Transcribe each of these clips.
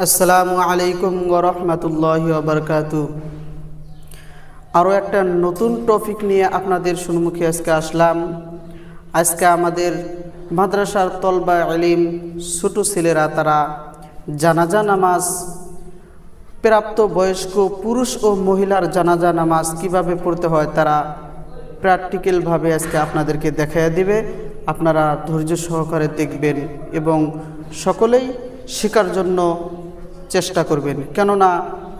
আসসালামু আলাইকুম ওয়া রাহমাতুল্লাহি ওয়া বারাকাতুহু। আরও একটা নতুন টপিক নিয়ে আপনাদের সম্মুখে আজকে আসলাম। আজকে আমাদের মাদ্রাসার তলবা ইলম ছোট ছেলেরা তারা জানাজা নামাজ, প্রাপ্ত বয়স্ক পুরুষ ও মহিলার জানাজা নামাজ কিভাবে পড়তে হয় তারা প্র্যাকটিক্যালভাবে আজকে আপনাদেরকে দেখাইয়া দিবে। আপনারা ধৈর্য সহকারে দেখবেন এবং সকলেই শেখার জন্য চেষ্টা করবেন, কেননা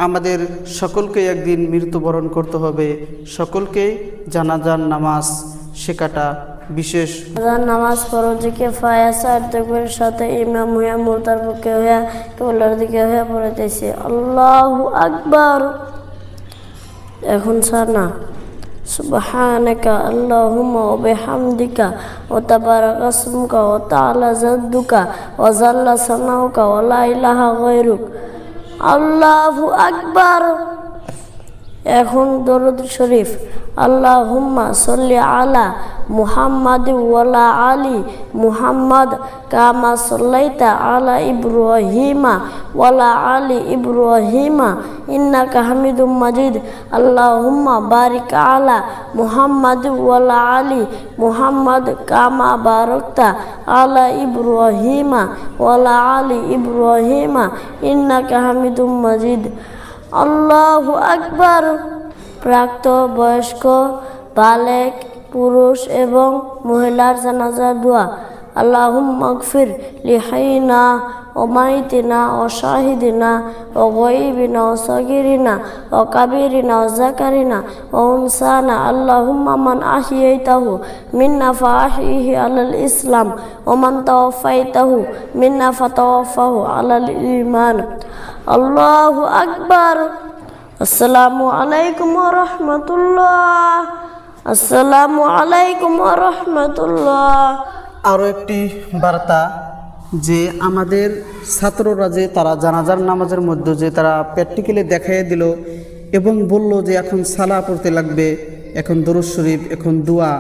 আমাদের সকলকে একদিন মৃত্যুবরণ করতে হবে। সকলকেই জানাজার নামাজ শেখাটা বিশেষ। নামাজ ফরজ কিফায়া সার্থকের সাথে ইমাম হইয়া মুরতার পক্ষে হইয়া কিবলার দিকে হইয়া পড়াইতেছে আল্লাহু আকবার। এখন সানা সুবহানাকা আল্লাহুম্মা ওয়া বিহামদিকা ওয়া তাবারাকা ইসমুকা ওয়া তাআলা জাদ্দুকা ওয়া জাল্লা সানাউকা ওয়া লা ইলাহা গায়রুক আল্লাহু আকবার। এখন দরুদ শরীফ আল্লাহুম্মা সাল্লি আলা মুহাম্মাদ ওয়া আলা আলি মুহাম্মাদ কামা সাল্লাইতা আলা ইব্রাহিমা ওয়া আলা আলি ইব্রাহিমা ইন্নাকা হামিদুম মাজিদ। আল্লাহুম্মা বারিক আলা মুহাম্মাদ ওয়া আলা আলি মুহাম্মাদ কামা বারাকতা আলা ইব্রাহিমা ওয়া আলা আলি ইব্রাহিমা ইন্নাকা হামিদুম মাজিদ। আল্লাহু আকবার। প্রাপ্ত বয়স্ক বালেক পুরুষ এবং মহিলার জানাজার দোয়া আল্লাহুম্মা গফির লিহাইনা ওয়া মাইতিনা ওয়া শাহিদিনা ওয়া গায়বিনা ওয়া সাগিরিনা ওয়া কাবিরিনা ওয়া যাকারিনা ওয়া উনসানা আল্লাহুম্মা মান আহইয়াইতাহু মিন্না ফাআহইহি আলাল ইসলাম ওয়া মান তাওয়াফাইতাহু মিন্না ফাতাওয়াফাহু আলাল ঈমান। আল্লাহু আকবার। আসসালামু আলাইকুম ওয়া রাহমাতুল্লাহ। আসসালামু আলাইকুম ওয়া রাহমাতুল্লাহ। আরও একটি বার্তা যে আমাদের ছাত্ররা যে তারা জানাজার নামাজের মধ্যে যে তারা প্র্যাকটিক্যালি দেখাইয়ে দিল এবং বলল যে এখন সালা পড়তে লাগবে, এখন দরুদ শরীফ, এখন দোয়া,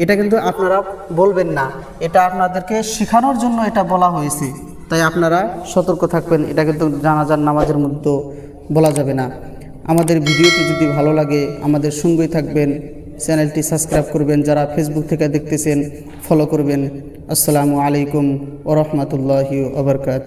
এটা কিন্তু আপনারা বলবেন না, এটা আপনাদেরকে শেখানোর জন্য এটা বলা হয়েছে। তাই আপনারা সতর্ক থাকবেন, এটা কিন্তু জানাজার নামাজের মধ্যে বলা যাবে না। আমাদের ভিডিওটি যদি ভালো লাগে আমাদের সঙ্গেই থাকবেন, চ্যানেলটি সাবস্ক্রাইব করবেন, যারা ফেসবুক থেকে দেখতেছেন ফলো করবেন। আসসালামু আলাইকুম ওয়া রাহমাতুল্লাহি ওয়া বারাকাতুহু।